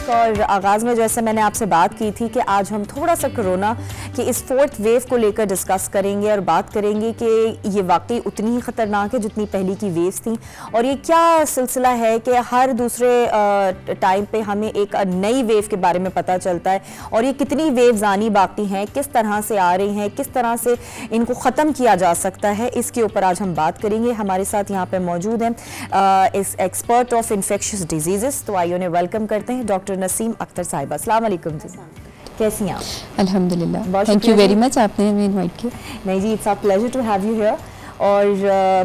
तौफीक। और आगाज़ में जैसे मैंने आपसे बात की थी कि आज हम थोड़ा सा कोरोना की इस 4th वेव को लेकर डिस्कस करेंगे और बात करेंगे कि ये वाकई उतनी ही ख़तरनाक है जितनी पहले की वेव्स थी, और ये क्या सिलसिला है कि हर दूसरे टाइम पे हमें एक नई वेव के बारे में पता चलता है, और ये कितनी वेव्स आनी बाकी हैं, किस तरह से आ रही हैं, किस तरह से इनको ख़त्म किया जा सकता है, इसके ऊपर आज हम बात करेंगे। हमारे साथ यहाँ पे मौजूद हैं इस एक्सपर्ट ऑफ इन्फेक्शियस डिजीज़, तो आइए उन्हें वेलकम करते हैं, डॉक्टर नसीम अख्तर साहिबा। अस्सलाम वालेकुम जी, कैसी हैं आप? अल्हम्दुलिल्लाह, थैंक यू वेरी मच, आपने हमें इनवाइट किया। नहीं जी, it's a pleasure to have you here. और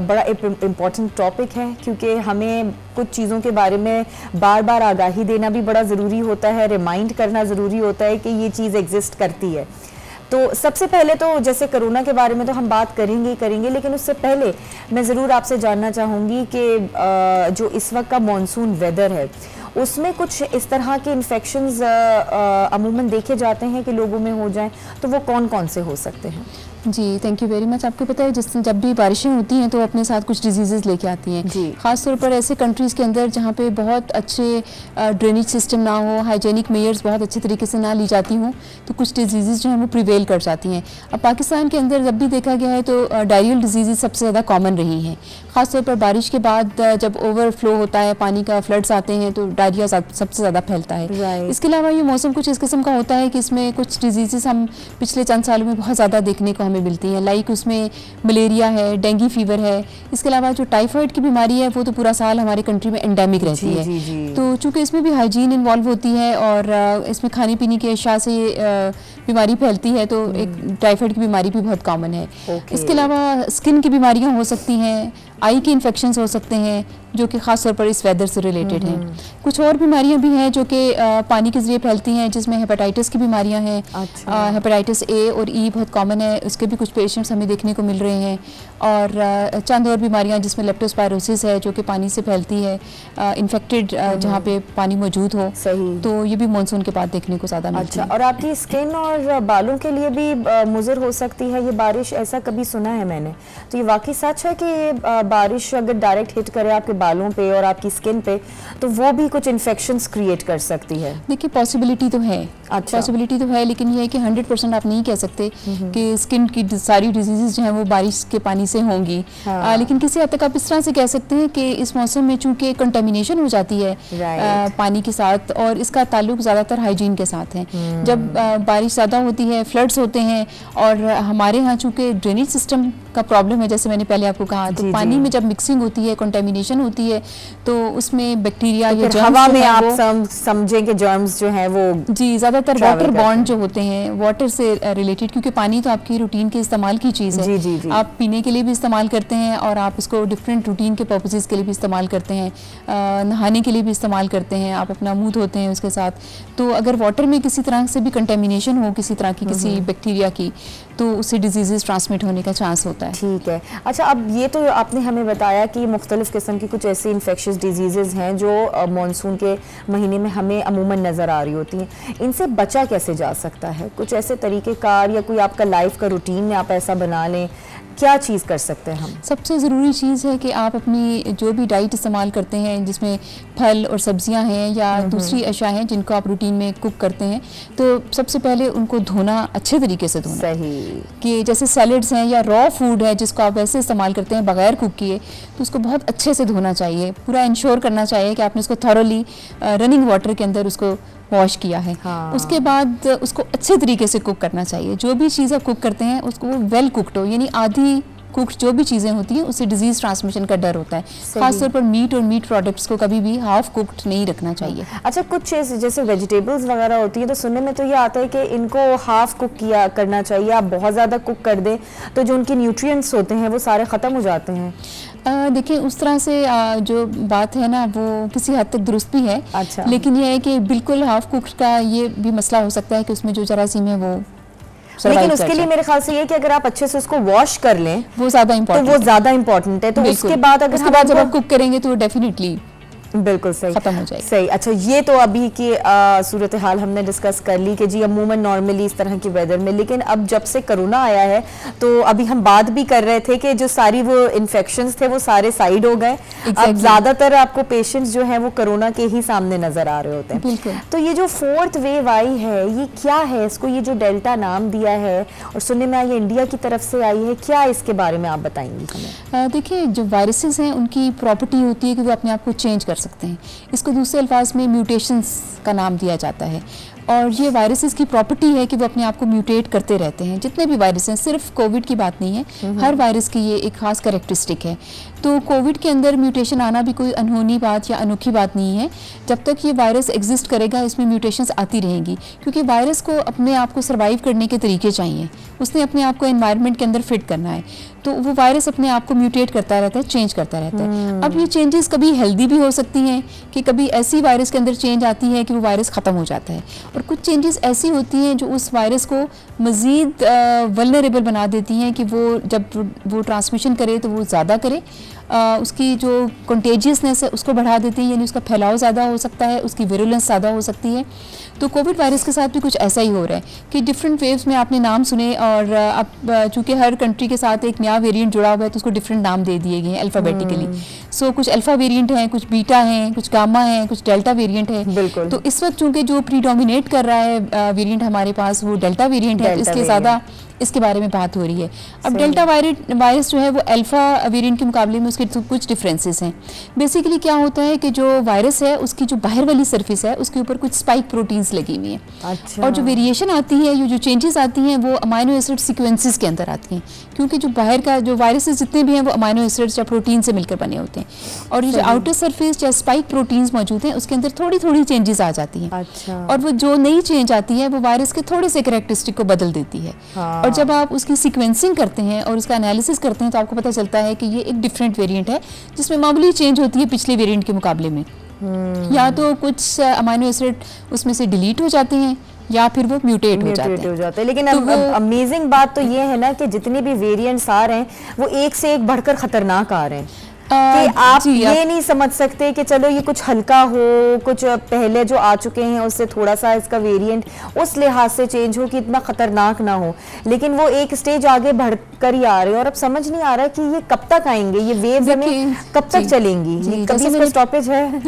बड़ा इम्पॉर्टेंट टॉपिक है क्योंकि हमें कुछ चीज़ों के बारे में बार बार आगाही देना भी बड़ा ज़रूरी होता है, रिमाइंड करना ज़रूरी होता है कि ये चीज़ एग्जिस्ट करती है। तो सबसे पहले तो जैसे कोरोना के बारे में तो हम बात करेंगे, लेकिन उससे पहले मैं ज़रूर आपसे जानना चाहूँगी कि जो इस वक्त का मॉनसून वेदर है उसमें कुछ इस तरह के इन्फेक्शंस अमूमन देखे जाते हैं कि लोगों में हो जाएं, तो वो कौन कौन से हो सकते हैं? जी, थैंक यू वेरी मच। आपको पता है जब भी बारिशें होती हैं तो अपने साथ कुछ डिजीज़ लेके आती हैं, ख़ासतौर पर ऐसे कंट्रीज़ के अंदर जहाँ पे बहुत अच्छे ड्रेनेज सिस्टम ना हो, हाइजेनिक मेयर्स बहुत अच्छे तरीके से ना ली जाती हों, तो कुछ डिजीज़ जो हैं वो प्रिवेल कर जाती हैं। अब पाकिस्तान के अंदर जब भी देखा गया है तो डायरियल डिजीज़ सबसे ज़्यादा कॉमन रही हैं, ख़ासतौर पर बारिश के बाद जब ओवरफ्लो होता है, पानी का फ्लड्स आते हैं तो डायरिया सबसे ज़्यादा फैलता है। इसके अलावा ये मौसम कुछ इस किस्म का होता है कि इसमें कुछ डिजीज़ हम पिछले चंद सालों में बहुत ज़्यादा देखने को मिलती हैं, लाइक उसमें मलेरिया है, डेंगू फीवर है। इसके अलावा जो टाइफाइड की बीमारी है वो तो पूरा साल हमारे कंट्री में एंडेमिक रहती है। तो चूंकि इसमें भी हाइजीन इन्वॉल्व होती है और इसमें खाने पीने के अशिया से बीमारी फैलती है, तो एक टाइफाइड की बीमारी भी बहुत कॉमन है। इसके अलावा स्किन की बीमारियां हो सकती हैं, आई के इन्फेक्शंस हो सकते हैं जो कि ख़ास तौर पर इस वेदर से रिलेटेड हैं। कुछ और बीमारियां भी हैं जो कि पानी के ज़रिए फैलती हैं, जिसमें हेपेटाइटिस की बीमारियां हैं। हेपेटाइटिस ए और ई बहुत कॉमन है, उसके भी कुछ पेशेंट्स हमें देखने को मिल रहे हैं। और चंद और बीमारियां जिसमें लेप्टोस्पायरोसिस है जो कि पानी से फैलती है, इन्फेक्टेड जहाँ पे पानी मौजूद हो। तो ये भी मानसून के बाद देखने को ज़्यादा मिलती है। और आपकी स्किन और बालों के लिए भी मुज़र हो सकती है ये बारिश, ऐसा कभी सुना है मैंने, तो ये वाकई सच है कि बारिश अगर डायरेक्ट हिट करे आपके बालों पे और आपकी स्किन पे तो वो भी कुछ इन्फेक्शंस क्रिएट कर सकती है? देखिए, पॉसिबिलिटी तो है, पॉसिबिलिटी तो है, लेकिन ये है कि 100% आप नहीं कह सकते कि स्किन की सारी डिजीज़ जो हैं वो बारिश के पानी से होंगी। लेकिन किसी हद तक आप इस तरह से कह सकते हैं कि इस मौसम में चूंकि कंटेमिनेशन हो जाती है पानी के साथ, और इसका ताल्लुक ज़्यादातर हाइजीन के साथ है। जब बारिश ज़्यादा होती है, फ्लड्स होते हैं, और हमारे यहाँ चूँकि ड्रेनेज सिस्टम का प्रॉब्लम है, जैसे मैंने पहले आपको कहा, तो पानी में जब मिक्सिंग होती है, कंटेमिनेशन होती है, तो उसमें बैक्टीरिया या जर्म्स, हवा में आप समझें कि जर्म्स जो हैं वो जी ज़्यादातर वाटर बॉन्ड जो होते हैं, वाटर से रिलेटेड, क्योंकि पानी तो आपकी रूटीन के इस्तेमाल की चीज़ है। आप पीने के लिए भी इस्तेमाल करते हैं और आप इसको डिफरेंट रूटीन के पर्पसेस के लिए भी इस्तेमाल करते हैं, नहाने के लिए भी इस्तेमाल करते हैं, आप अपना मुंह धोते हैं उसके साथ। तो अगर वाटर में किसी तरह से भी कंटेमिनेशन हो, किसी तरह की किसी बैक्टीरिया की, तो उससे डिजीज़ ट्रांसमिट होने का चांस होता है। ठीक है। अच्छा, अब ये तो आपने हमें बताया कि मुख्तलिफ किस्म की कुछ ऐसी इन्फेक्शियस डिजीज़ हैं जो मानसून के महीने में हमें अमूमन नज़र आ रही होती हैं, इनसे बचा कैसे जा सकता है? कुछ ऐसे तरीक़ेकार या कोई आपका लाइफ का रूटीन में आप ऐसा बना लें, क्या चीज़ कर सकते हैं हम? सबसे ज़रूरी चीज़ है कि आप अपनी जो भी डाइट इस्तेमाल करते हैं, जिसमें फल और सब्जियां हैं या दूसरी अशिया हैं जिनको आप रूटीन में कुक करते हैं, तो सबसे पहले उनको धोना, अच्छे तरीके से धोना। सही। कि जैसे सैलड्स हैं या रॉ फूड है जिसको आप वैसे इस्तेमाल करते हैं बगैर कुक किए, तो उसको बहुत अच्छे से धोना चाहिए। पूरा इंश्योर करना चाहिए कि आपने उसको थॉरोली रनिंग वाटर के अंदर उसको वॉश किया है। उसके बाद उसको अच्छे तरीके से कुक करना चाहिए। जो भी चीज़ आप कुक करते हैं उसको वो वेल कुक्ड हो, यानी आधी कुक्ड जो भी चीज़ें होती हैं उससे डिजीज़ ट्रांसमिशन का डर होता है। खासतौर पर मीट और मीट प्रोडक्ट्स को कभी भी हाफ कुक्ड नहीं रखना चाहिए। अच्छा, कुछ जैसे वेजिटेबल्स वगैरह होती है तो सुनने में तो ये आता है कि इनको हाफ कुक किया करना चाहिए। आप बहुत ज़्यादा कुक कर दें तो जो उनके न्यूट्रिएंट्स होते हैं वो सारे ख़त्म हो जाते हैं। देखिए, उस तरह से जो बात है ना वो किसी हद तक दुरुस्त भी है। अच्छा। लेकिन यह है कि बिल्कुल हाफ कुक्ड का ये भी मसला हो सकता है कि उसमें जो जरासीम है वो, लेकिन उसके लिए मेरे ख्याल से ये कि अगर आप अच्छे से उसको वॉश कर लें वो ज़्यादा इम्पोर्टेंट है। तो उसके बाद अगर जब आप कुक करेंगे तो डेफिनेटली बिल्कुल सही, खत्म हो जाएगी। सही। अच्छा, ये तो अभी की सूरत हाल हमने डिस्कस कर ली कि जी अमूमन नॉर्मली इस तरह की वेदर में, लेकिन अब जब से कोरोना आया है तो अभी हम बात भी कर रहे थे कि जो सारी वो इन्फेक्शंस थे वो सारे साइड हो गए। अब ज्यादातर आपको पेशेंट्स जो हैं वो कोरोना के ही सामने नजर आ रहे होते हैं। तो ये जो 4th वेव आई है ये क्या है? इसको ये जो डेल्टा नाम दिया है और सुनने में आई इंडिया की तरफ से आई है, क्या इसके बारे में आप बताएंगी हमें? देखिए, जो वायरसेस हैं उनकी प्रॉपर्टी होती है कि वो अपने आप को चेंज कर सकते हैं। इसको दूसरे अल्फाज में म्यूटेशंस का नाम दिया जाता है। और ये वायरसेस की प्रॉपर्टी है कि वो अपने आप को म्यूटेट करते रहते हैं। जितने भी वायरस हैं, सिर्फ कोविड की बात नहीं है, हर वायरस की ये एक खास कैरेक्टरिस्टिक है। तो कोविड के अंदर म्यूटेशन आना भी कोई अनहोनी बात या अनोखी बात नहीं है। जब तक ये वायरस एग्जिस्ट करेगा इसमें म्यूटेशंस आती रहेंगी, क्योंकि वायरस को अपने आप को सर्वाइव करने के तरीके चाहिए। उसने अपने आप को एनवायरनमेंट के अंदर फिट करना है, तो वो वायरस अपने आप को म्यूटेट करता रहता है, चेंज करता रहता है। अब ये चेंजेस कभी हेल्दी भी हो सकती हैं कि कभी ऐसी वायरस के अंदर चेंज आती है कि वो वायरस ख़त्म हो जाता है, और कुछ चेंजेस ऐसी होती हैं जो उस वायरस को मज़ीद वल्नरेबल बना देती हैं कि वो जब वो ट्रांसमिशन करे तो वो ज़्यादा करे, उसकी जो कंटेजियसनेस है उसको बढ़ा देती है, यानी उसका फैलाव ज़्यादा हो सकता है, उसकी विरुलेंस ज़्यादा हो सकती है। तो कोविड वायरस के साथ भी कुछ ऐसा ही हो रहा है कि डिफरेंट वेव्स में आपने नाम सुने, और अब चूँकि हर कंट्री के साथ एक नया वेरिएंट जुड़ा हुआ है तो उसको डिफरेंट नाम दे दिए गए हैं अल्फ़ाबेटिकली। सो कुछ अल्फ़ा वेरिएंट हैं, कुछ बीटा हैं, कुछ गामा हैं, कुछ डेल्टा वेरिएंट है। तो इस वक्त चूँकि जो प्रीडोमिनेट कर रहा है वेरिएंट हमारे पास वो डेल्टा वेरिएंट है, इसलिए ज़्यादा इसके बारे में बात हो रही है। अब डेल्टा वायरस जो है वो अल्फा वेरिएंट के मुकाबले में उसके कुछ डिफरेंसेस हैं। बेसिकली क्या होता है कि जो वायरस है उसकी जो बाहर वाली सरफेस है उसके ऊपर कुछ स्पाइक प्रोटीन्स लगी हुई हैं। अच्छा। और जो वेरिएशन आती है, ये जो चेंजेस आती हैं वो अमाइनो एसिड सीक्वेंसेस के अंदर आती हैं, क्योंकि जो बाहर का जो वायरसेस जितने भी हैं वो अमाइनो एसिड्स या प्रोटीन से मिलकर बने होते हैं, और ये जो आउटर सरफेस या स्पाइक प्रोटीन्स मौजूद हैं उसके अंदर थोड़ी थोड़ी चेंजेस आ जाती हैं। अच्छा। और वो जो नई चेंज आती है वो वायरस के थोड़े से कैरेक्टरिस्टिक को बदल देती है। और जब आप उसकी सीक्वेंसिंग करते हैं और उसका एनालिसिस करते हैं तो आपको पता चलता है कि ये एक डिफरेंट वेरिएंट है जिसमें मामूली चेंज होती है पिछले वेरिएंट के मुकाबले में। या तो कुछ अमाइनो एसिड उसमें से डिलीट हो जाते हैं या फिर वो म्यूटेट हो जाते हैं। लेकिन अमेजिंग बात तो ये है ना कि जितने भी वेरिएंट्स आ रहे हैं वो एक से एक बढ़कर खतरनाक आ रहे हैं कि आप ये नहीं समझ सकते कि चलो ये कुछ हल्का हो, कुछ पहले जो आ चुके हैं उससे थोड़ा सा इसका वेरिएंट उस लिहाज से चेंज हो कि इतना खतरनाक ना हो, लेकिन वो एक स्टेज आगे बढ़कर ही आ रहे हैं और अब समझ नहीं आ रहा कि ये कब तक आएंगे, ये वेव्स हमें कब तक चलेंगी, कभी इसका स्टॉपेज है?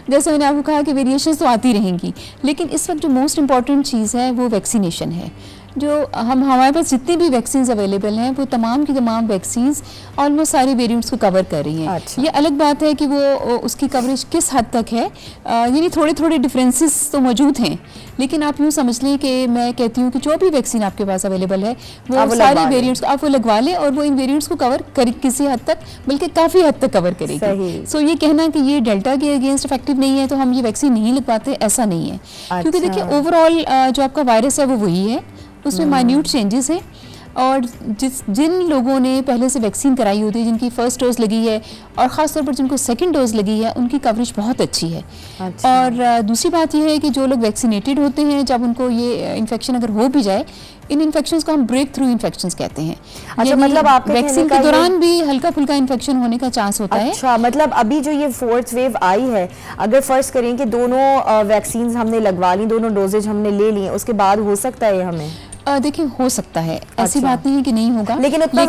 जैसे मैंने आपको कहा कि वेरिएशंस तो आती रहेंगी, लेकिन इस वक्त जो मोस्ट इम्पॉर्टेंट चीज़ है वो वैक्सीनेशन है। जो हमारे पास जितनी भी वैक्सीन्स अवेलेबल हैं वो तमाम की तमाम वैक्सीन्स ऑलमोस्ट सारे वेरिएंट्स को कवर कर रही हैं। अच्छा। ये अलग बात है कि वो उसकी कवरेज किस हद तक है, यानी थोड़े थोड़े डिफरेंसेस तो मौजूद हैं, लेकिन आप यूँ समझ लें कि मैं कहती हूँ कि जो भी वैक्सीन आपके पास अवेलेबल है वो सारे वेरिएंट्स आप वो लगवा लें और वो इन वेरिएंट्स को कवर कर किसी हद तक, बल्कि काफ़ी हद तक कवर करेगी। सो ये कहना कि ये डेल्टा के अगेंस्ट इफेक्टिव नहीं है तो हम ये वैक्सीन नहीं लगवाते, ऐसा नहीं है। क्योंकि देखिए ओवरऑल जो आपका वायरस है वो वही है, उसमें माइन्यूट चेंजेस हैं, और जिन लोगों ने पहले से वैक्सीन कराई होती है, जिनकी फर्स्ट डोज लगी है और ख़ासतौर पर जिनको सेकंड डोज लगी है, उनकी कवरेज बहुत अच्छी है। अच्छा। और दूसरी बात यह है कि जो लोग वैक्सीनेटेड होते हैं, जब उनको ये इन्फेक्शन अगर हो भी जाए, इन इन्फेक्शंस को हम ब्रेक थ्रू इन्फेक्शंस कहते हैं। अच्छा, मतलब आपके वैक्सीन के दौरान भी हल्का फुल्का इन्फेक्शन होने का चांस होता है। अच्छा, मतलब अभी जो ये 4th वेव आई है, अगर फर्ज करें कि दोनों वैक्सीन हमने लगवा ली, दोनों डोजेज हमने ले लिए, उसके बाद हो सकता है हमें? देखिए हो सकता है, ऐसी बात नहीं है कि नहीं होगा, लेकिन उतना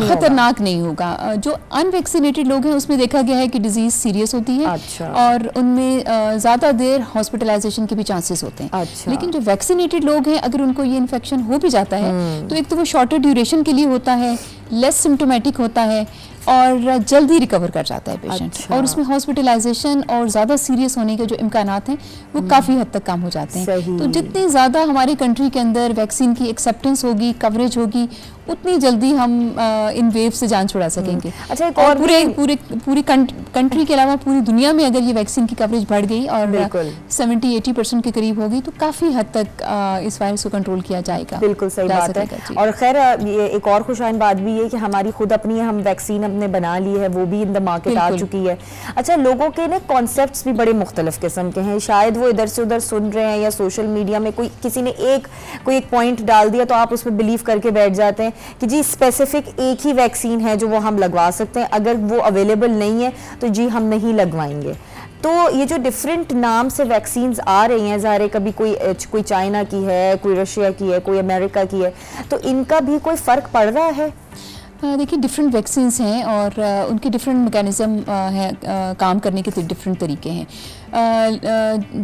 खतरनाक नहीं होगा। जो अनवैक्सीनेटेड लोग हैं उसमें देखा गया है कि डिजीज सीरियस होती है। अच्छा। और उनमें ज़्यादा देर हॉस्पिटलाइजेशन के भी चांसेस होते हैं। अच्छा। लेकिन जो वैक्सीनेटेड लोग हैं अगर उनको ये इन्फेक्शन हो भी जाता है तो एक तो वो शॉर्टर ड्यूरेशन के लिए होता है, लेस सिम्टोमेटिक होता है और जल्दी रिकवर कर जाता है पेशेंट। अच्छा। और उसमें हॉस्पिटलाइजेशन और ज़्यादा सीरियस होने के जो इम्कानात हैं वो काफ़ी हद तक कम हो जाते हैं। तो जितनी ज़्यादा हमारी कंट्री के अंदर वैक्सीन की एक्सेप्टेंस होगी, कवरेज होगी, उतनी जल्दी हम इन वेव से जान छुड़ा सकेंगे। अच्छा, एक और पूरी कंट्री के अलावा पूरी दुनिया में अगर ये वैक्सीन की कवरेज बढ़ गई और 70-80% के करीब होगी तो काफ़ी हद तक इस वायरस को कंट्रोल किया जाएगा। बिल्कुल सही बात है। और खैर ये एक और खुशाइन बात भी है कि हमारी खुद अपनी हम वैक्सीन अपने बना ली है, वो भी इन द मार्केट आ चुकी है। अच्छा, लोगों के ना कॉन्सेप्ट्स भी बड़े मुख्तलिफ किस्म के हैं, शायद वो इधर से उधर सुन रहे हैं या सोशल मीडिया में किसी ने कोई एक पॉइंट डाल दिया तो आप उस पर बिलीव करके बैठ जाते हैं कि जी स्पेसिफिक एक ही वैक्सीन है जो वो हम लगवा सकते हैं, अगर वो अवेलेबल नहीं है तो जी हम नहीं लगवाएंगे। तो ये जो डिफरेंट नाम से वैक्सीन आ रही हैं, ज़ाहिर है कभी कोई चाइना की है, कोई रशिया की है, कोई अमेरिका की है, तो इनका भी कोई फ़र्क पड़ रहा है? देखिए डिफरेंट वैक्सीन्स हैं और उनके डिफरेंट मैकेनिज़्म हैं, काम करने के डिफरेंट तरीके हैं।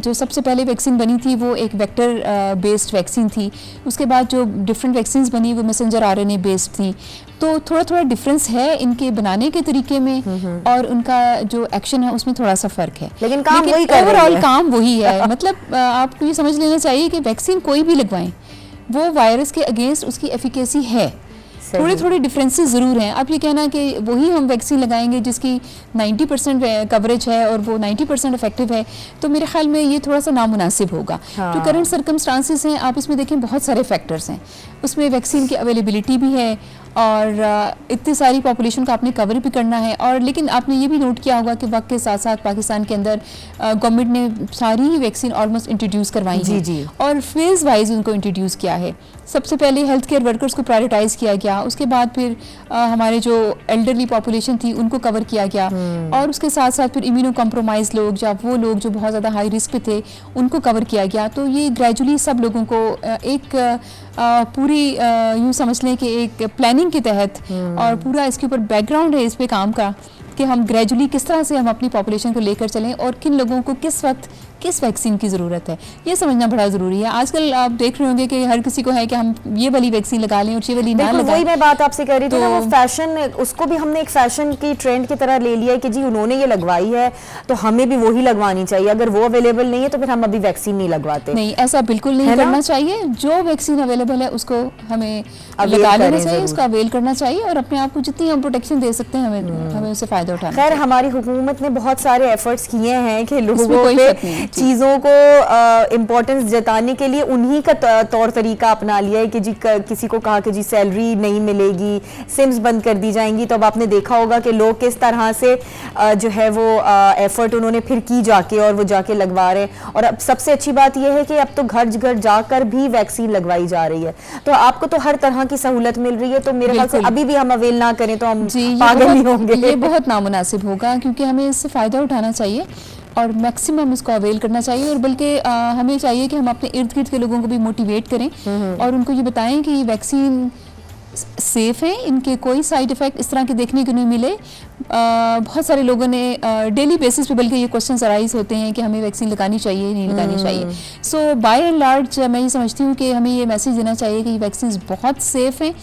जो सबसे पहले वैक्सीन बनी थी वो एक वेक्टर बेस्ड वैक्सीन थी। उसके बाद जो डिफरेंट वैक्सीन्स बनी वो मैसेंजर आरएनए बेस्ड थी। तो थोड़ा थोड़ा डिफरेंस है इनके बनाने के तरीके में और उनका जो एक्शन है उसमें थोड़ा सा फ़र्क है, लेकिन काम वही कर रही है। ओवरऑल काम वही है। मतलब आपको ये समझ लेना चाहिए कि वैक्सीन कोई भी लगवाएं वो वायरस के अगेंस्ट उसकी एफिकेसी है। थोड़े थोड़े डिफरेंसेस ज़रूर हैं। आप ये कहना कि वही हम वैक्सीन लगाएंगे जिसकी 90% कवरेज है और वो 90% इफेक्टिव है, तो मेरे ख्याल में ये थोड़ा सा नामुनासिब होगा। जो करंट सर्कमस्टांसिस हैं, आप इसमें देखें बहुत सारे फैक्टर्स हैं। उसमें वैक्सीन की अवेलेबिलिटी भी है और इतनी सारी पॉपुलेशन को आपने कवर भी करना है। और लेकिन आपने ये भी नोट किया होगा कि वक्त के साथ साथ पाकिस्तान के अंदर गवर्नमेंट ने सारी ही वैक्सीन ऑलमोस्ट इंट्रोड्यूस करवाई हैं और फेज़ वाइज उनको इंट्रोड्यूस किया है। सबसे पहले हेल्थ केयर वर्कर्स को प्रायोरिटाइज़ किया गया, उसके बाद फिर हमारे जो एल्डरली पॉपुलेशन थी उनको कवर किया गया और उसके साथ साथ फिर इम्यूनो कॉम्प्रोमाइज लोग या वो लोग जो बहुत ज़्यादा हाई रिस्क पे थे उनको कवर किया गया। तो ये ग्रेजुअली सब लोगों को एक पूरी यूँ समझ लें कि एक प्लानिंग के तहत और पूरा इसके ऊपर बैकग्राउंड है इस पे काम का कि हम ग्रेजुअली किस तरह से हम अपनी पॉपुलेशन को लेकर चलें और किन लोगों को किस वक्त किस वैक्सीन की ज़रूरत है, ये समझना बड़ा ज़रूरी है। आजकल आप देख रहे होंगे कि हर किसी को है कि हम ये वाली वैक्सीन लगा लें और ये वाली ना लगाएं। वही मैं बात आपसे कह रही थी ना, वो फैशन, उसको भी हमने एक फैशन की ट्रेंड की तरह ले लिया है कि जी उन्होंने ये लगवाई है तो हमें भी वही लगवानी चाहिए, अगर वो अवेलेबल नहीं है तो फिर हम अभी वैक्सीन नहीं लगवाते। नहीं, ऐसा बिल्कुल नहीं करना चाहिए। जो वैक्सीन अवेलेबल है उसको हमें लगा लेना चाहिए, उसका अवेल करना चाहिए और अपने आप को जितनी हम प्रोटेक्शन दे सकते हैं हमें उससे फ़ायदा उठाना। खैर हमारी हुकूमत ने बहुत सारे एफर्ट्स किए हैं कि लोगों पे चीज़ों को इम्पोर्टेंस जताने के लिए उन्हीं का तौर तरीका अपना लिया है कि जी किसी को कहा कि जी सैलरी नहीं मिलेगी, सिम्स बंद कर दी जाएंगी। तो अब आपने देखा होगा कि लोग किस तरह से जो है वो एफर्ट उन्होंने फिर की जाके और वो जाके लगवा रहे हैं। और अब सबसे अच्छी बात यह है कि अब तो घर घर जाकर भी वैक्सीन लगवाई जा रही है, तो आपको तो हर तरह की सहूलत मिल रही है। तो मेरे ख्याल से अभी भी हम अवेल ना करें तो हम पागल ही होंगे। ये बहुत नामुनासिब होगा क्योंकि हमें इससे फ़ायदा उठाना चाहिए और मैक्सिमम इसको अवेल करना चाहिए। और बल्कि हमें चाहिए कि हम अपने इर्द गिर्द के लोगों को भी मोटिवेट करें और उनको ये बताएं कि ये वैक्सीन सेफ़ है, इनके कोई साइड इफ़ेक्ट इस तरह के देखने को नहीं मिले। बहुत सारे लोगों ने डेली बेसिस पे बल्कि ये क्वेश्चन अराइज होते हैं कि हमें वैक्सीन लगानी चाहिए नहीं लगानी चाहिए। सो बाय एंड लार्ज मैं ये समझती हूँ कि हमें ये मैसेज देना चाहिए कि ये वैक्सीन बहुत सेफ़ हैं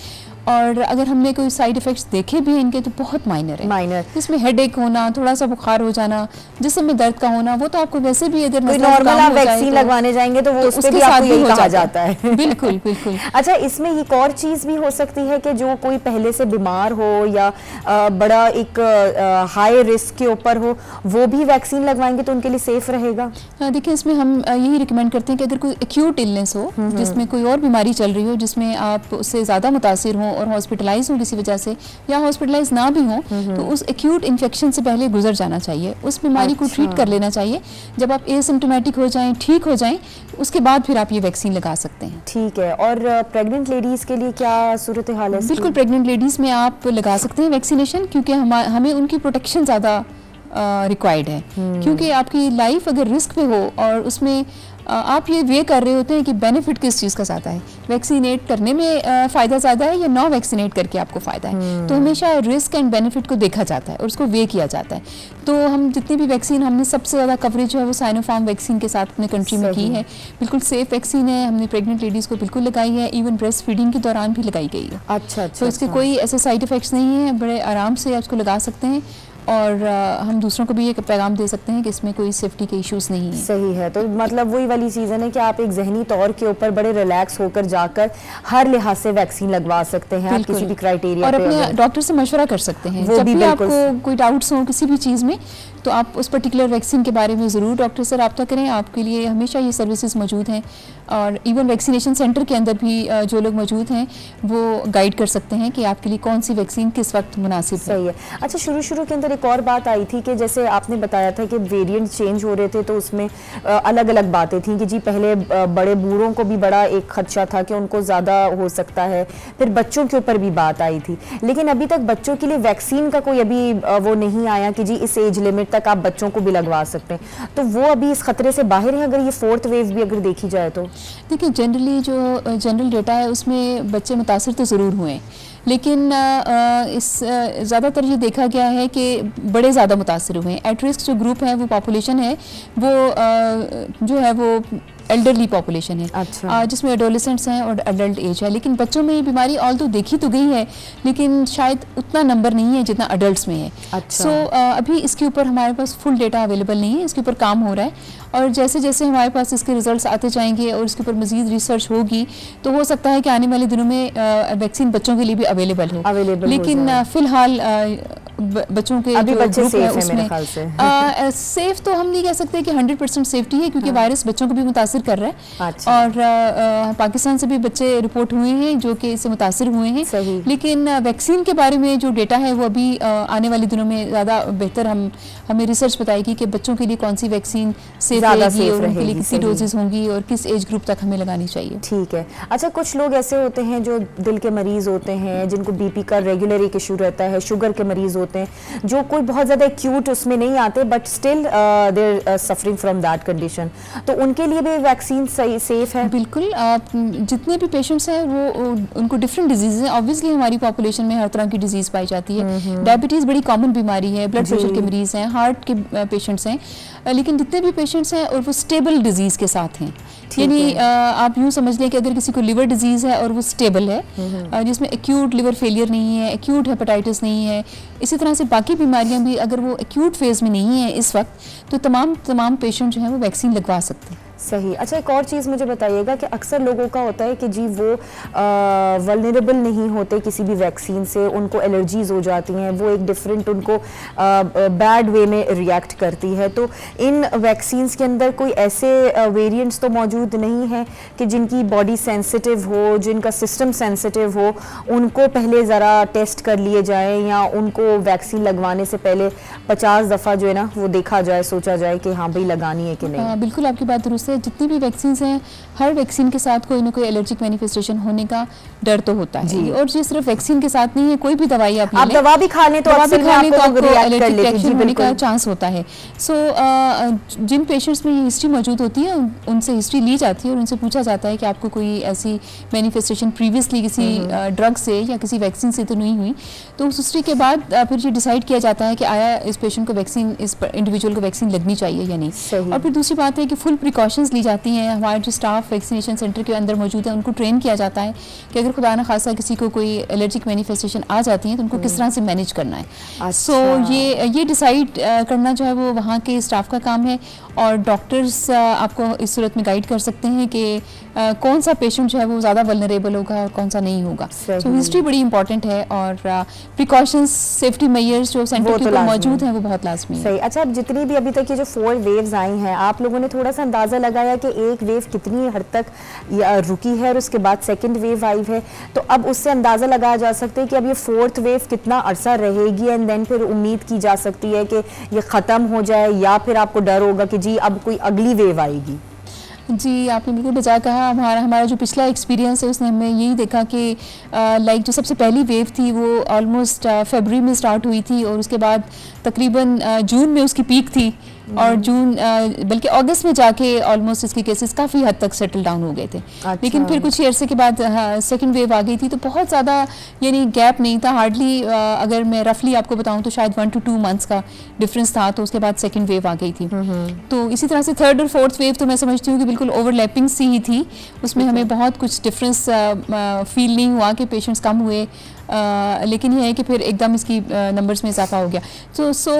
और अगर हमने कोई साइड इफ़ेक्ट्स देखे भी इनके तो बहुत माइनर है। इसमें हेडेक होना, थोड़ा सा बुखार हो जाना, जिस्म में दर्द का होना, वो तो आपको वैसे भी अगर नॉर्मल आप वैक्सीन लगवाने जाएंगे तो वो उसके भी आपको यही कहा जाता है। बिल्कुल बिल्कुल। अच्छा, इसमें एक और चीज़ भी हो सकती है कि जो कोई पहले से बीमार हो या बड़ा एक हाई रिस्क के ऊपर हो, वो भी वैक्सीन लगवाएंगे तो उनके लिए सेफ रहेगा। देखिए इसमें हम यही रिकमेंड करते हैं कि अगर कोई एक्यूट इलनेस हो जिसमें कोई और बीमारी चल रही हो जिसमें आप उससे ज़्यादा मुतासिर हों और हॉस्पिटलाइज हो किसी वजह से या हॉस्पिटलाइज ना भी हो तो उस एक्यूट इन्फेक्शन से पहले गुजर जाना चाहिए, उस बीमारी को ट्रीट कर लेना चाहिए। जब आप एसिम्प्टोमेटिक हो जाएं, ठीक हो जाएं, उसके बाद फिर आप ये वैक्सीन लगा सकते हैं। ठीक है। और प्रेग्नेंट लेडीज़ के लिए क्या सूरत हाल है? बिल्कुल, प्रेग्नेंट लेडीज़ में आप लगा सकते हैं वैक्सीनेशन क्योंकि हमें उनकी प्रोटेक्शन ज़्यादा रिक्वायर्ड है। क्योंकि आपकी लाइफ अगर रिस्क पे हो और उसमें आप ये वे कर रहे होते हैं कि बेनिफिट किस चीज़ का ज़्यादा है, वैक्सीनेट करने में फ़ायदा ज़्यादा है या नॉन वैक्सीनेट करके आपको फ़ायदा है। तो हमेशा रिस्क एंड बेनिफिट को देखा जाता है और उसको वे किया जाता है। तो हम जितनी भी वैक्सीन, हमने सबसे ज़्यादा कवरेज जो है वो साइनोफार्म वैक्सीन के साथ अपने कंट्री में की है। बिल्कुल सेफ वैक्सीन है, हमने प्रेग्नेंट लेडीज़ को बिल्कुल लगाई है, इवन ब्रेस्ट फीडिंग के दौरान भी लगाई गई है। अच्छा। तो इसके कोई ऐसे साइड इफ़ेक्ट्स नहीं है, बड़े आराम से उसको लगा सकते हैं और हम दूसरों को भी एक पैगाम दे सकते हैं कि इसमें कोई सेफ्टी के इश्यूज नहीं है। सही है। तो मतलब वही वाली चीज़ है ना कि आप एक जहनी तौर के ऊपर बड़े रिलैक्स होकर जाकर हर लिहाज से वैक्सीन लगवा सकते हैं, आप किसी भी क्राइटेरिया और अपने डॉक्टर से मशवरा कर सकते हैं। जब भी आपको कोई डाउट्स हो किसी भी चीज़ में तो आप उस पर्टिकुलर वैक्सीन के बारे में ज़रूर डॉक्टर से रब्ता करें। आपके लिए हमेशा ये सर्विसेज मौजूद हैं और इवन वैक्सीनेशन सेंटर के अंदर भी जो लोग मौजूद हैं वो गाइड कर सकते हैं कि आपके लिए कौन सी वैक्सीन किस वक्त मुनासिब है। सही है। अच्छा, शुरू के अंदर एक और बात आई थी कि जैसे आपने बताया था कि वेरिएंट चेंज हो रहे थे तो उसमें अलग अलग बातें थी कि जी पहले बड़े बूढ़ों को भी बड़ा एक खदशा था कि उनको ज़्यादा हो सकता है, फिर बच्चों के ऊपर भी बात आई थी, लेकिन अभी तक बच्चों के लिए वैक्सीन का कोई अभी वो नहीं आया कि जी इस एज लिमिट तक आप बच्चों को भी लगवा सकते हैं, तो वो अभी इस खतरे से बाहर है अगर ये फोर्थ वेव भी अगर देखी जाए तो? देखिए जनरली जो जनरल डेटा है उसमें बच्चे मुतासिर तो ज़रूर हुए, लेकिन ज़्यादातर ये देखा गया है कि बड़े ज़्यादा मुतासिर हुए हैं। एट रिस्क जो ग्रुप है वो पॉपुलेशन है वो जो है वो एल्डरली पॉपुलेशन है। अच्छा। जिसमें एडोलेसेंट्स हैं और अडल्ट एज है, लेकिन बच्चों में ये बीमारी ऑल तो देखी तो गई है लेकिन शायद उतना नंबर नहीं है जितना अडल्ट्स में है। अच्छा। सो अभी इसके ऊपर हमारे पास फुल डेटा अवेलेबल नहीं है, इसके ऊपर काम हो रहा है और जैसे जैसे हमारे पास इसके रिजल्ट्स आते जाएंगे और इसके ऊपर मजीद रिसर्च होगी तो हो सकता है कि आने वाले दिनों में वैक्सीन बच्चों के लिए भी अवेलेबल हो, लेकिन फिलहाल बच्चों के अभी जो बच्चे ग्रुप है सेफ है मेरे उसमें ख्याल से। सेफ तो हम नहीं कह सकते कि 100% सेफ्टी है क्योंकि वायरस बच्चों को भी मुतासिर कर रहा है। अच्छा। और पाकिस्तान से भी बच्चे रिपोर्ट हुए हैं जो कि इससे मुतासिर हुए हैं। सही। लेकिन वैक्सीन के बारे में जो डेटा है वो अभी आने वाले दिनों में ज़्यादा बेहतर हमें रिसर्च बताएगी कि बच्चों के लिए कौन सी वैक्सीन सेफ रहेगी और उनके लिए कितनी डोजेज होंगी और किस एज ग्रुप तक हमें लगानी चाहिए। ठीक है। अच्छा, कुछ लोग ऐसे होते हैं जो दिल के मरीज होते हैं, जिनको बीपी का रेगुलर एक इशू रहता है, शुगर के मरीज होते हैं जो कोई बहुत ज़्यादा एक्यूट उसमें नहीं आते but still there suffering from that condition, तो उनके लिए भी वैक्सीन सही सेफ है? बिल्कुल। जितने भी पेशेंट्स हैं वो उनको डिफरेंट डिजीज़ हैं। ऑब्वियसली हमारी पॉपुलेशन में हर तरह की डिजीज़ पाई जाती है। डायबिटीज़ बड़ी कॉमन बीमारी है, ब्लड प्रेशर के मरीज़ हैं, हार्ट के पेशेंट्स हैं, लेकिन जितने भी पेशेंट्स हैं और वो स्टेबल डिजीज़ के साथ हैं, यानी आप यूँ समझ लें कि अगर किसी को लिवर डिजीज़ है और वो स्टेबल है, जिसमें एक्यूट लिवर फेलियर नहीं है, एक्यूट हेपेटाइटिस नहीं है, इसी तरह से बाकी बीमारियां भी अगर वो एक्यूट फेज़ में नहीं है इस वक्त, तो तमाम पेशेंट जो हैं वो वैक्सीन लगवा सकते हैं। सही। अच्छा, एक और चीज़ मुझे बताइएगा कि अक्सर लोगों का होता है कि जी वो वल्नरेबल नहीं होते किसी भी वैक्सीन से, उनको एलर्जीज हो जाती हैं, वो एक डिफरेंट उनको बैड वे में रिएक्ट करती है, तो इन वैक्सीन्स के अंदर कोई ऐसे वेरिएंट्स तो मौजूद नहीं है कि जिनकी बॉडी सेंसिटिव हो, जिनका सिस्टम सेंसिटिव हो, उनको पहले ज़रा टेस्ट कर लिए जाए या उनको वैक्सीन लगवाने से पहले 50 दफ़ा जो है ना वो देखा जाए, सोचा जाए कि हाँ भाई लगानी है कि नहीं? बिल्कुल आपकी बात दुरुस्त है। जितनी भी वैक्सीन हैं हर वैक्सीन के साथ कोई ना कोई एलर्जिक मैनिफेस्टेशन होने का डर तो होता है, और ये सिर्फ वैक्सीन के साथ नहीं है, कोई भी दवाई आप दवा भी खा लें तो आपको एलर्जिक रिएक्शन होने का चांस होता है। सो जिन पेशेंट्स में ये हिस्ट्री मौजूद होती है उनसे हिस्ट्री ली जाती है और उनसे पूछा जाता है कि आपको कोई ऐसी मैनिफेस्टेशन प्रीवियसली किसी ड्रग से या किसी वैक्सीन से तो नहीं हुई, तो उस हिस्ट्री के बाद फिर ये डिसाइड किया जाता है कि आया इस पेशेंट को वैक्सीन, इस इंडिविजुअल को वैक्सीन लगनी चाहिए या नहीं। और फिर दूसरी बात है कि फुल प्रिकॉशंस ली जाती हैं। हमारे जो स्टाफ वैक्सीनेशन सेंटर के अंदर मौजूद है उनको ट्रेन किया जाता है कि अगर खुदा न खासा किसी को कोई एलर्जिक मैनिफेस्टेशन आ जाती है तो उनको किस तरह से मैनेज करना है। सो ये डिसाइड करना जो है वो वहाँ के स्टाफ का काम है, और डॉक्टर्स आपको इस सूरत में गाइड कर सकते हैं कि कौन सा पेशेंट जो है वो ज़्यादा वल्नरेबल होगा और कौन सा नहीं होगा। सो हिस्ट्री बड़ी इंपॉर्टेंट है और प्रिकॉशंस, सेफ्टी मेजर्स जो सेंटर के ऊपर मौजूद हैं वो बहुत लाजमी है। सही। अच्छा, अब जितनी भी अभी तक ये जो 4 वेव्स आई हैं, आप लोगों ने थोड़ा सा अंदाज़ा लगाया कि एक वेव कितनी हद तक रुकी है और उसके बाद सेकंड वेव आई है, तो अब उससे अंदाज़ा लगाया जा सकता है कि अब ये 4th वेव कितना अरसा रहेगी एंड देन फिर उम्मीद की जा सकती है कि ये ख़त्म हो जाए, या फिर आपको डर होगा कि जी अब कोई अगली वेव आएगी? जी, आपने बिल्कुल बचा कहा। हमारा जो पिछला एक्सपीरियंस है उसने हमें यही देखा कि लाइक जो सबसे पहली वेव थी वो ऑलमोस्ट फरवरी में स्टार्ट हुई थी और उसके बाद तकरीबन जून में उसकी पीक थी, और जून बल्कि अगस्त में जाके ऑलमोस्ट इसके केसेस काफ़ी हद तक सेटल डाउन हो गए थे। अच्छा। लेकिन फिर कुछ अरसे के बाद सेकंड वेव आ गई थी, तो बहुत ज़्यादा यानी गैप नहीं था, हार्डली अगर मैं रफली आपको बताऊं तो शायद 1 to 2 मंथ्स का डिफरेंस था, तो उसके बाद सेकंड वेव आ गई थी। तो इसी तरह से थर्ड और फोर्थ वेव तो मैं समझती हूँ कि बिल्कुल ओवरलैपिंग सी ही थी, उसमें हमें बहुत कुछ डिफरेंस फील नहीं हुआ कि पेशेंट्स कम हुए, लेकिन यह है कि फिर एकदम इसकी नंबर्स में इजाफा हो गया। सो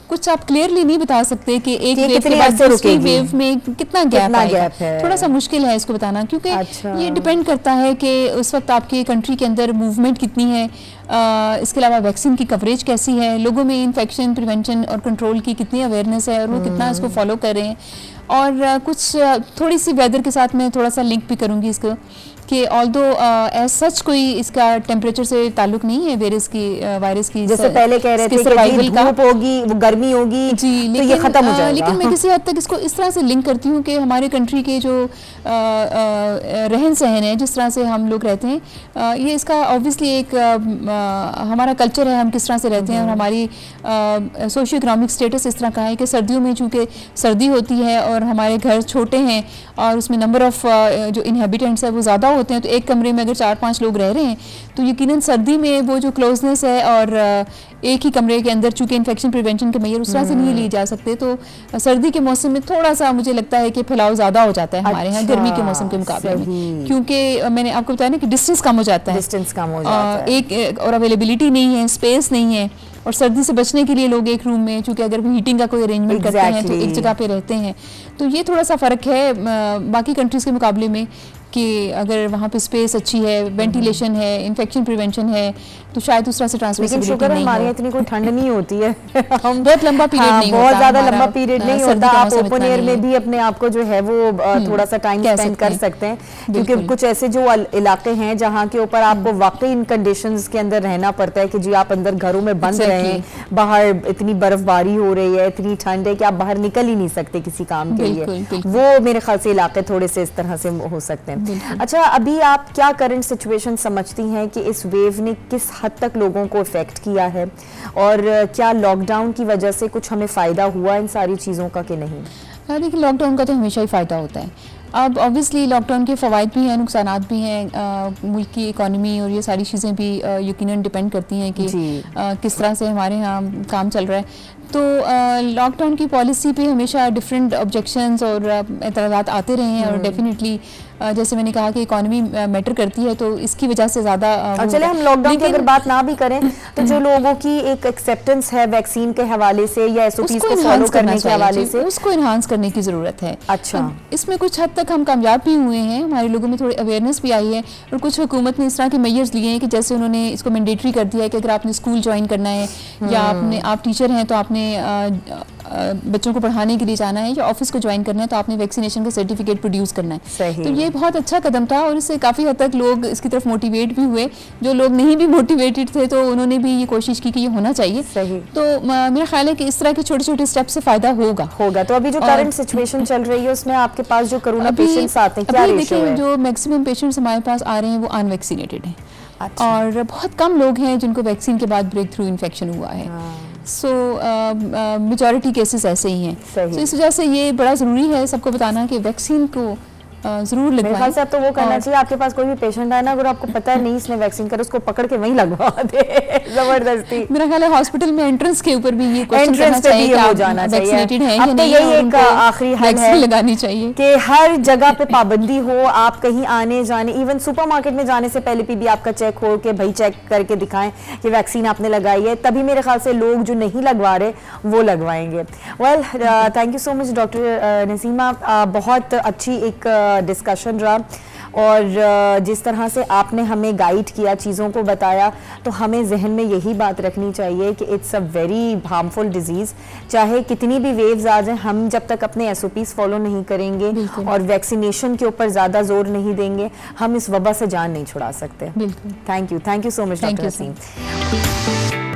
कुछ आप क्लियरली नहीं बता सकते कि एक वेव के बाद दूसरी वेव में कितना गैप है, थोड़ा सा मुश्किल है इसको बताना, क्योंकि ये डिपेंड करता है कि उस वक्त आपके कंट्री के अंदर मूवमेंट कितनी है, इसके अलावा वैक्सीन की कवरेज कैसी है, लोगों में इन्फेक्शन प्रिवेंशन और कंट्रोल की कितनी अवेयरनेस है और वो कितना इसको फॉलो कर रहे हैं, और कुछ थोड़ी सी वेदर के साथ मैं थोड़ा सा लिंक भी करूँगी इसको कि ऑल्दो एज सच कोई इसका टेम्परेचर से ताल्लुक नहीं है वायरस की जैसे पहले कह रहे थे कि धूप होगी, वो गर्मी होगी, जी, तो ये खत्म हो जाएगा। लेकिन मैं किसी हद तक इसको इस तरह से लिंक करती हूँ कि हमारे कंट्री के जो रहन सहन है, जिस तरह से हम लोग रहते हैं, ये इसका ऑब्वियसली एक हमारा कल्चर है, हम किस तरह से रहते हैं, और हमारी सोशियो इकोनॉमिक स्टेटस इस तरह का है कि सर्दियों में चूँकि सर्दी होती है और हमारे घर छोटे हैं और उसमें नंबर ऑफ जो इनहेबिटेंट्स है वो ज़्यादा होते हैं, तो एक कमरे में अगर 4-5 लोग रह रहे हैं तो यकीनन सर्दी में वो जो क्लोजनेस है और एक ही कमरे के अंदर चूँकि इन्फेक्शन प्रिवेंशन के मेजर उस तरह से नहीं लिए जा सकते, तो सर्दी के मौसम में थोड़ा सा मुझे लगता है कि फैलाव ज़्यादा हो जाता है हमारे यहाँ गर्मी के मौसम के मुकाबले में, क्योंकि मैंने आपको बताया ना कि डिस्टेंस कम हो जाता है, डिस्टेंस कम हो जाता है, एक और अवेलेबिलिटी नहीं है, स्पेस नहीं है, और सर्दी से बचने के लिए लोग एक रूम में, चूँकि अगर हीटिंग का कोई अरेंजमेंट करते हैं तो एक जगह पे रहते हैं, तो ये थोड़ा सा फ़र्क है बाकी कंट्रीज़ के मुकाबले में कि अगर वहाँ पे स्पेस अच्छी है, वेंटिलेशन है, इन्फेक्शन प्रिवेंशन है, तो शायद उस तरह से ट्रांसमिसिबिलिटी नहीं है। हमारे यहाँ इतनी कोई ठंड नहीं होती है हम बहुत लंबा पीरियड नहीं होता, बहुत ज़्यादा लंबा पीरियड नहीं होता, आप ओपन एयर में भी अपने आप को जो है वो थोड़ा सा टाइम स्पेंड कर सकते हैं, क्योंकि कुछ ऐसे जो इलाके हैं जहाँ के ऊपर आपको वाकई इन कंडीशंस के अंदर रहना पड़ता है कि जी आप अंदर घरों में बंद रहें, बाहर इतनी बर्फबारी हो रही है, इतनी ठंड है कि आप बाहर निकल ही नहीं सकते किसी काम के लिए, वो मेरे ख्याल से इलाके थोड़े से इस तरह से हो सकते हैं। अच्छा, अभी आप क्या करंट सिचुएशन समझती हैं कि इस वेव ने किस हद तक लोगों को इफेक्ट किया है, और क्या लॉकडाउन की वजह से कुछ हमें फ़ायदा हुआ इन सारी चीज़ों का कि नहीं? देखिए, लॉकडाउन का तो हमेशा ही फ़ायदा होता है। अब ऑब्वियसली लॉकडाउन के फ़वाइद भी हैं, नुकसानात भी हैं, मुल्क की इकॉनमी और ये सारी चीज़ें भी यकीनन डिपेंड करती हैं कि किस तरह से हमारे यहाँ काम चल रहा है। तो लॉकडाउन की पॉलिसी पे हमेशा डिफरेंट ऑब्जेक्शंस और एतराज़ात आते रहे हैं, और डेफिनेटली जैसे मैंने कहा कि इकॉनमी मैटर करती है, तो इसकी वजह से ज़्यादा चले हम लॉकडाउन की अगर बात ना भी करें तो जो लोगों की एक एक्सेप्टेंस है वैक्सीन के हवाले से या एसओपीज़ को फॉलो करने के हवाले से, उसको इन्हांस करने की ज़रूरत है। अच्छा, इसमें कुछ हद तक हम कामयाब भी हुए हैं, हमारे लोगों में थोड़ी अवेयरनेस भी आई है, और कुछ हुकूमत ने इस तरह के मेजर्स लिए हैं कि जैसे उन्होंने इसको मैंडेटरी कर दिया है कि अगर आपने स्कूल ज्वाइन करना है या आप टीचर हैं तो आपने बच्चों को पढ़ाने के लिए जाना है या ऑफिस को ज्वाइन करना है तो आपने वैक्सीनेशन का सर्टिफिकेट प्रोड्यूस करना है। सही। तो ये बहुत अच्छा कदम था, और इससे काफ़ी हद तक लोग इसकी तरफ मोटिवेट भी हुए। जो लोग नहीं भी मोटिवेटेड थे तो उन्होंने भी ये कोशिश की कि ये होना चाहिए। सही। तो मेरा ख्याल है कि इस तरह के छोटे छोटे स्टेप से फ़ायदा होगा। तो अभी जो करंट सिचुएशन चल रही है उसमें आपके पास जो कोरोना पेशेंट्स आते हैं, क्या रेशियो है? जो मैक्सिमम पेशेंट्स हमारे पास आ रहे हैं वो अनवैक्सीनेटेड हैं। अच्छा। और बहुत कम लोग हैं जिनको वैक्सीन के बाद ब्रेक थ्रू इन्फेक्शन हुआ है। सो मेजॉरिटी केसेस ऐसे ही हैं। तो इस वजह से ये बड़ा ज़रूरी है सबको बताना कि वैक्सीन को जरूर लगवाएं। मेरे ख्याल से अब तो वो करना चाहिए, आपके पास कोई भी पेशेंट आए ना, अगर आपको पता है नहीं इसने वैक्सीन कर, उसको पकड़ के वहीं लगवा दे जबरदस्ती। मेरा ख्याल है हॉस्पिटल में एंट्रेंस के ऊपर भी ये क्वेश्चन करना चाहिए कि आप वैक्सीनेटेड हैं या नहीं। यही एक आखिरी हल है लगानी चाहिए कि हर जगह पे पाबंदी हो, आप कहीं आने जाने, इवन सुपरमार्केट में जाने से पहले भी आपका चेक हो कि भाई चेक करके दिखाएं कि वैक्सीन आपने लगाई है, तभी मेरे ख्याल से लोग जो नहीं लगवा रहे वो लगवाएंगे। Well, thank you so much doctor Nasima, बहुत अच्छी एक डिस्कशन रहा, और जिस तरह से आपने हमें गाइड किया, चीज़ों को बताया, तो हमें जहन में यही बात रखनी चाहिए कि it's a very harmful disease. चाहे कितनी भी वेव्स आ जाएं, हम जब तक अपने एसओपीज़ फॉलो नहीं करेंगे और वैक्सीनेशन के ऊपर ज़्यादा जोर नहीं देंगे, हम इस वबा से जान नहीं छुड़ा सकते। बिल्कुल। Thank you so much doctor Naseem.